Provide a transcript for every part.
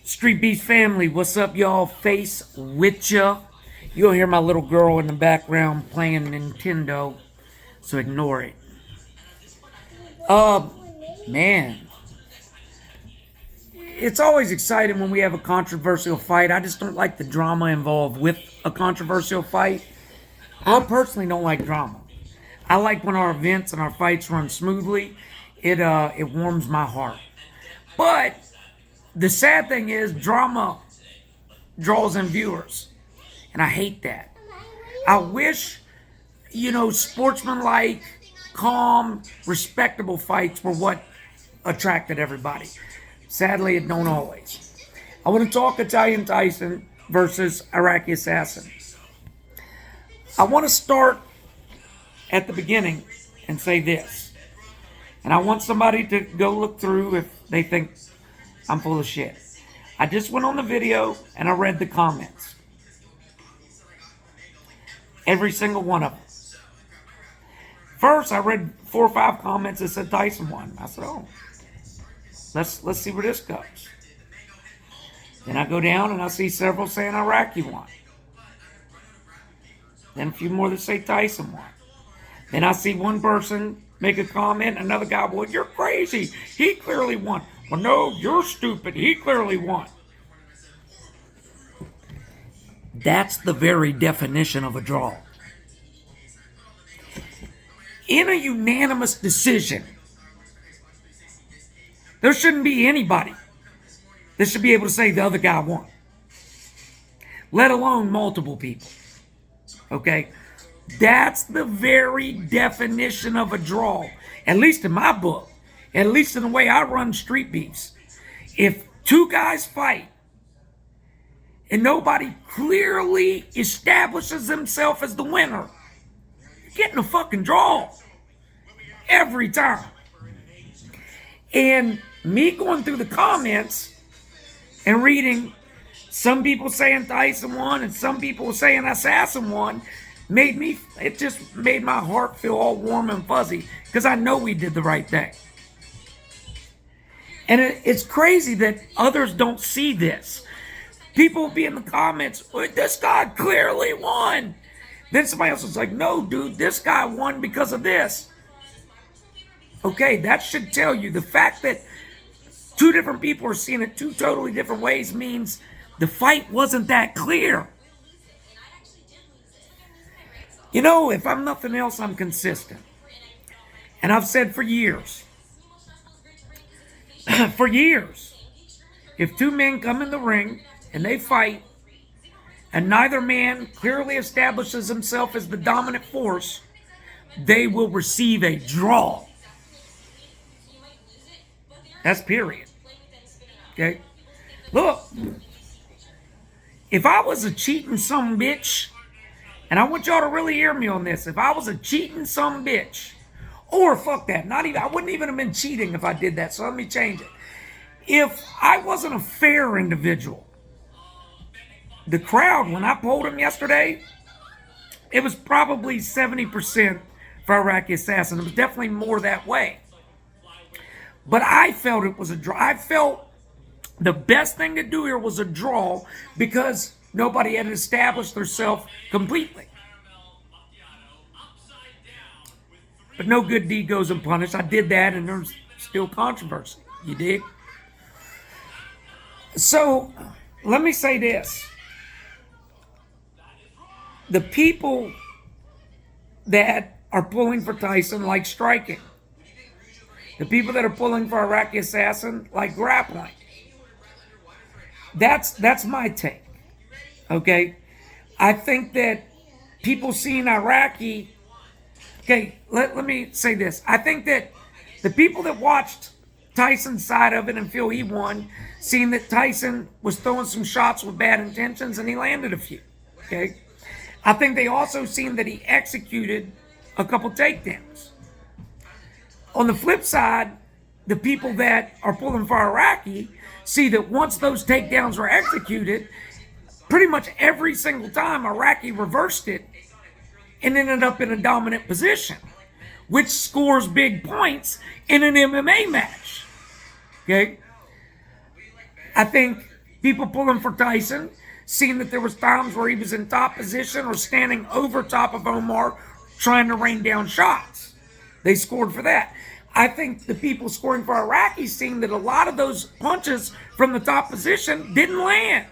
Streetbeefs family, what's up, y'all? Face with ya. You'll hear my little girl in the background playing Nintendo, so ignore it. Man, it's always exciting when we have a controversial fight. I just don't like the drama involved with a controversial fight. I personally don't like drama. I like when our events and our fights run smoothly. It warms my heart. But the sad thing is, drama draws in viewers, and I hate that. I wish, sportsmanlike, calm, respectable fights were what attracted everybody. Sadly, it don't always. I want to talk Italian Tyson versus Iraqi Assassin. I want to start at the beginning and say this, and I want somebody to go look through if they think I'm full of shit. I just went on the video and I read the comments. Every single one of them. First, I read 4 or 5 comments that said Tyson won. I said, oh, let's see where this goes. Then I go down and I see several saying Iraqi won. Then a few more that say Tyson won. Then I see one person make a comment, another guy, well, you're crazy. He clearly won. Well, no, you're stupid. He clearly won. That's the very definition of a draw. In a unanimous decision, there shouldn't be anybody that should be able to say the other guy won, let alone multiple people. Okay? That's the very definition of a draw, at least in my book, at least in the way I run Streetbeefs. If 2 guys fight and nobody clearly establishes himself as the winner, you're getting a fucking draw every time. And me going through the comments and reading some people saying Tyson won and some people saying Assassin won, it just made my heart feel all warm and fuzzy, because I know we did the right thing. And it's crazy that others don't see this. People will be in the comments, this guy clearly won. Then somebody else was like, no, dude, this guy won because of this. Okay, that should tell you the fact that 2 different people are seeing it 2 totally different ways means the fight wasn't that clear. If I'm nothing else, I'm consistent. And I've said for years, if 2 men come in the ring and they fight, and neither man clearly establishes himself as the dominant force, they will receive a draw. That's period. Okay? Look, if I was a cheating sumbitch, and I want y'all to really hear me on this, if I was a cheating sumbitch, or fuck that, I wouldn't even have been cheating if I did that, so let me change it. If I wasn't a fair individual, the crowd, when I polled them yesterday, it was probably 70% for Iraqi Assassin. It was definitely more that way. But I felt it was a draw. I felt the best thing to do here was a draw, because nobody had established themselves completely. But no good deed goes unpunished. I did that, and there's still controversy. You dig? So, let me say this. The people that are pulling for Tyson like striking. The people that are pulling for Iraqi Assassin like grappling. That's my take. Okay? I think that people seeing Iraqi... Okay, let me say this. I think that the people that watched Tyson's side of it and feel he won, seeing that Tyson was throwing some shots with bad intentions and he landed a few. Okay? I think they also seen that he executed a couple takedowns. On the flip side, the people that are pulling for Iraqi see that once those takedowns were executed, pretty much every single time Iraqi reversed it and ended up in a dominant position, which scores big points in an MMA match. Okay? I think People pulling for Tyson, seeing that there was times where he was in top position or standing over top of Omar trying to rain down shots. They scored for that. I think the people scoring for Iraqi seeing that a lot of those punches from the top position didn't land.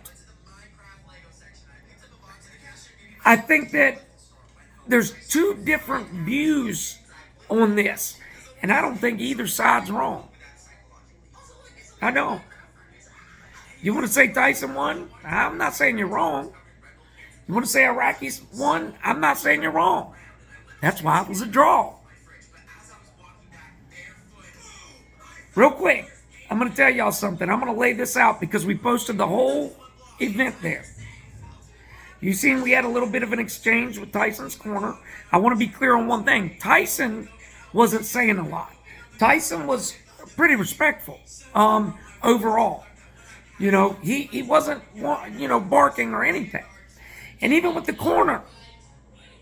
I think that there's two different views on this, and I don't think either side's wrong. I don't. You want to say Tyson won? I'm not saying you're wrong. You want to say Iraqis won? I'm not saying you're wrong. That's why it was a draw. Real quick, I'm going to tell y'all something. I'm going to lay this out because we posted the whole event there. You seen we had a little bit of an exchange with Tyson's corner. I want to be clear on one thing. Tyson wasn't saying a lot. Tyson was pretty respectful overall. You know, he wasn't, barking or anything. And even with the corner,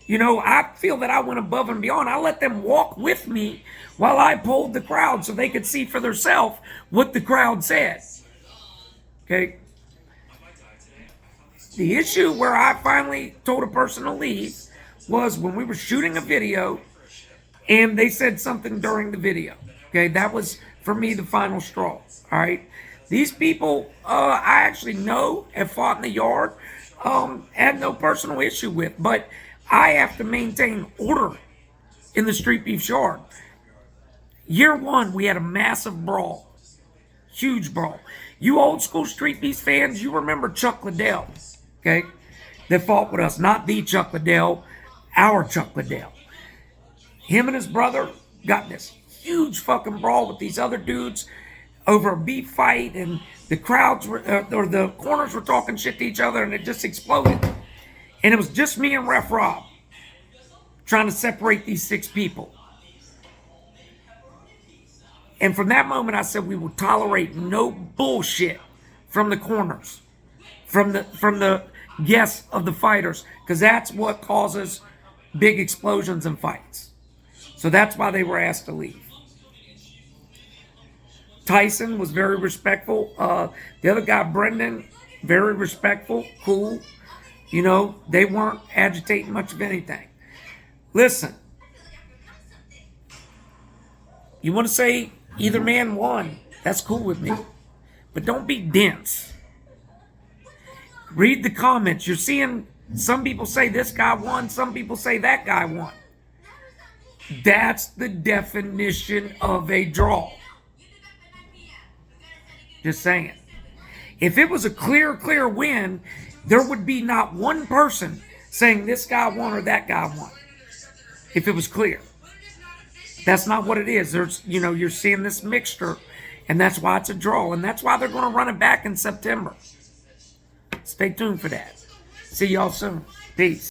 I feel that I went above and beyond. I let them walk with me while I polled the crowd so they could see for themselves what the crowd said. Okay? The issue where I finally told a person to leave was when we were shooting a video and they said something during the video. Okay, that was, for me, the final straw. All right? These people, I actually know have fought in the yard, had no personal issue with, but I have to maintain order in the Streetbeefs yard. Year one, we had a massive brawl. Huge brawl. You old school Streetbeefs fans, you remember Chuck Liddell, okay? That fought with us. Not the Chuck Liddell, our Chuck Liddell. Him and his brother got in this huge fucking brawl with these other dudes over a beef fight, and the crowds were, or the corners were talking shit to each other, and it just exploded. And it was just me and Ref Rob trying to separate these 6 people. And from that moment, I said we will tolerate no bullshit from the corners, from the guests of the fighters, because that's what causes big explosions and fights. So that's why they were asked to leave. Tyson was very respectful. The other guy, Brendan, very respectful, cool. They weren't agitating much of anything. Listen, you want to say either man won, that's cool with me. But don't be dense. Read the comments. You're seeing some people say this guy won, some people say that guy won. That's the definition of a draw. Just saying. If it was a clear win, there would be not one person saying this guy won or that guy won. If it was clear. That's not what it is. You're seeing this mixture, and that's why it's a draw, and that's why they're going to run it back in September. Stay tuned for that. See y'all soon. Peace.